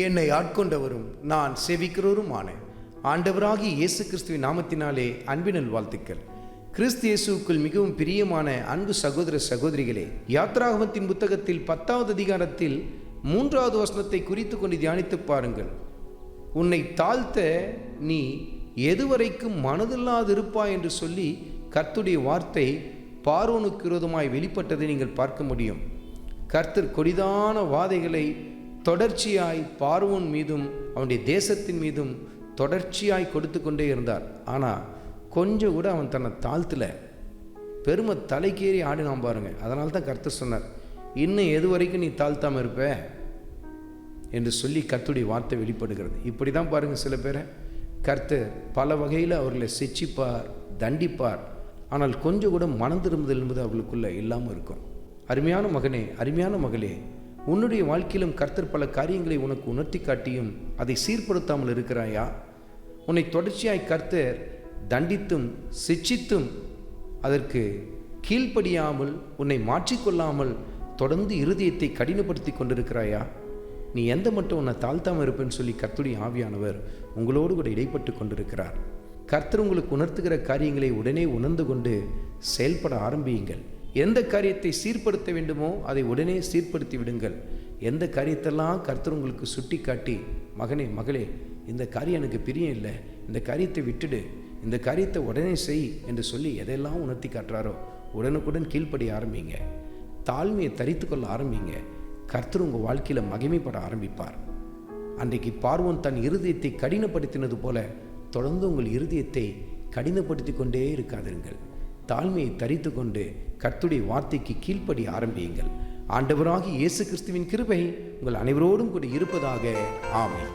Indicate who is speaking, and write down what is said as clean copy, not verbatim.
Speaker 1: என்னை ஆட்கொண்டவரும் நான் சேவிக்கிறவருமான ஆண்டவராகிய இயேசு கிறிஸ்துவின் நாமத்தினாலே அன்பினல் வாழ்த்துக்கள். கிறிஸ்து இயேசுவுக்குள் மிகவும் பிரியமான அன்பு சகோதர சகோதரிகளே, யாத்ராகமத்தின் புத்தகத்தில் 10வது அதிகாரத்தில் 3வது வசனத்தை குறித்து கொண்டு தியானித்து பாருங்கள். உன்னை தாழ்த்த நீ எதுவரைக்கும் மனதில்லாதிருப்பாய் என்று சொல்லி கர்த்தருடைய வார்த்தை பார்வோனுக்கு விரோதமாய் வெளிப்பட்டதை நீங்கள் பார்க்க முடியும். கர்த்தர் கொடிதான வாதைகளை தொடர்ச்சியாய் பார்வோன் மீதும் அவனுடைய தேசத்தின் மீதும் தொடர்ச்சியாய் கொடுத்து கொண்டே இருந்தார். ஆனால் கொஞ்சம் கூட அவன் தன்னை தாழ்த்தல, பெருமை தலைக்கேறி ஆடினான் பாருங்க. அதனால தான் கர்த்தர் சொன்னார், இன்னும் எது வரைக்கும் நீ தாழ்த்தாமல் இருப்ப என்று சொல்லி கர்த்தருடைய வார்த்தை வெளிப்படுகிறது. இப்படி தான் பாருங்கள், சில பேரை கர்த்தர் பல வகையில் அவர்களை சிட்சிப்பார், தண்டிப்பார். ஆனால் கொஞ்சம் கூட மனம் திரும்புதல் என்பது அவர்களுக்குள்ளே இல்லாமல் இருக்கும். அருமையான மகனே, அருமையான மகளே, உன்னுடைய வாழ்க்கையிலும் கர்த்தர் பல காரியங்களை உனக்கு உணர்த்தி காட்டியும் அதை சீர்படுத்தாமல் இருக்கிறாயா? உன்னை தொடர்ச்சியாய் கர்த்தர் தண்டித்தும் சிட்சித்தும் அதற்கு கீழ்ப்படியாமல் உன்னை மாற்றிக்கொள்ளாமல் தொடர்ந்து இருதயத்தை கடினப்படுத்தி கொண்டிருக்கிறாயா? நீ எந்த மட்டும் உன்னை தாழ்த்தாமல் இருப்பேன்னு சொல்லி கர்த்தருடைய ஆவியானவர் உங்களோடு கூட இடைப்பட்டு கொண்டிருக்கிறார். கர்த்தர் உங்களுக்கு உணர்த்துகிற காரியங்களை உடனே உணர்ந்து கொண்டு செயல்பட ஆரம்பியுங்கள். எந்த காரியத்தை சீர்படுத்த வேண்டுமோ அதை உடனே சீர்படுத்தி விடுங்கள். எந்த காரியத்தெல்லாம் கர்த்தர் உங்களுக்கு சுட்டி காட்டி, மகனே மகளே, இந்த காரியம் எனக்கு பிரியம் இல்லை, இந்த காரியத்தை விட்டுடு, இந்த காரியத்தை உடனே செய் என்று சொல்லி எதையெல்லாம் உணர்த்தி காட்டுறாரோ உடனுக்குடன் கீழ்ப்படிய ஆரம்பிங்க. தாழ்மையை தரித்து கொள்ள ஆரம்பிங்க. கர்த்தர் உங்கள் வாழ்க்கையில் மகிமைப்பட ஆரம்பிப்பார். அன்றைக்கு பார்வோன் தன் இருதயத்தை கடினப்படுத்தினது போல தொடர்ந்து உங்கள் இருதயத்தை கடினப்படுத்தி கொண்டே இருக்காதிருங்கள். தாழ்மையை தரித்து கொண்டு கர்த்தருடைய வார்த்தைக்கு கீழ்ப்படி ஆரம்பியுங்கள். ஆண்டவராகிய இயேசு கிறிஸ்துவின் கிருபை உங்கள் அனைவரோடும் கூட இருப்பதாக. ஆமென்.